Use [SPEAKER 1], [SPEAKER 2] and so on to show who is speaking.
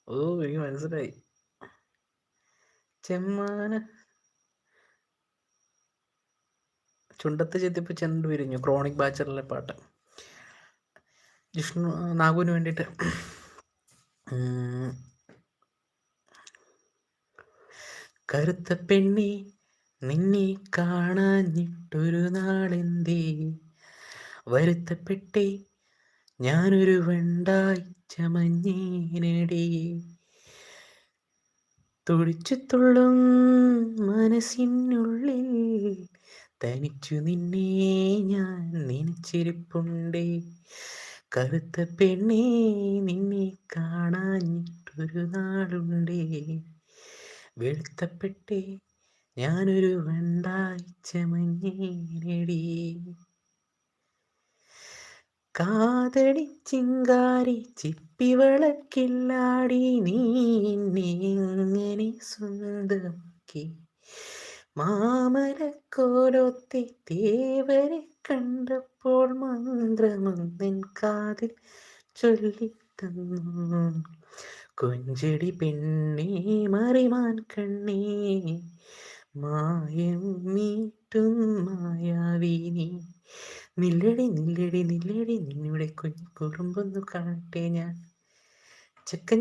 [SPEAKER 1] ഓ, എനിക്ക് മനസ്സിലായി. ചെമ്മാന ചുണ്ടത്ത് ചെത്തിപ്പ് ചെണ്ടു വിരിഞ്ഞു, ക്രോണിക് ബാച്ചലറിലെ പാട്ട്. ജിഷ്ണു നാഗുവിന് വേണ്ടിയിട്ട്. കറുത്ത പെണ്ണി നിന്നെ കാണാഞ്ഞിട്ടൊരു നാളെന്തേ വരുത്തപ്പെട്ടേ ഞാനൊരു വെണ്ടായി ചമഞ്ഞേനടി. തുടിച്ചു തുള്ളും മനസ്സിനുള്ളിൽ തനിച്ചു നിന്നെ ഞാൻ നനച്ചിരിപ്പുണ്ടേ. കറുത്ത പെണ്ണേ നിന്നെ കാണാഞ്ഞിട്ടൊരു നാളുണ്ടേ വെളുത്തപ്പെട്ടേ ഞാനൊരു വെണ്ടായി ചമഞ്ഞേനടി. കാതടി ചിങ്കാരി ചിപ്പിവളക്കില്ലാടി നീ എന്നെ എങ്ങനെ സ്വന്തമാക്കി. മാമലക്കോലത്തെ തേവരെ കണ്ടപ്പോൾ മന്ത്രമൊന്നൻ കാതിൽ ചൊല്ലിത്തന്നു. കൊഞ്ചടി പെണ്ണേ മറിമാൻ കണ്ണേ മായം മീട്ടും മായാവിനി. നില്ലടി നില്ലടി നില്ലടി നിന്നുടെ കുറുമ്പൊന്നു കാണട്ടെ ഞാൻ. ചെക്കൻ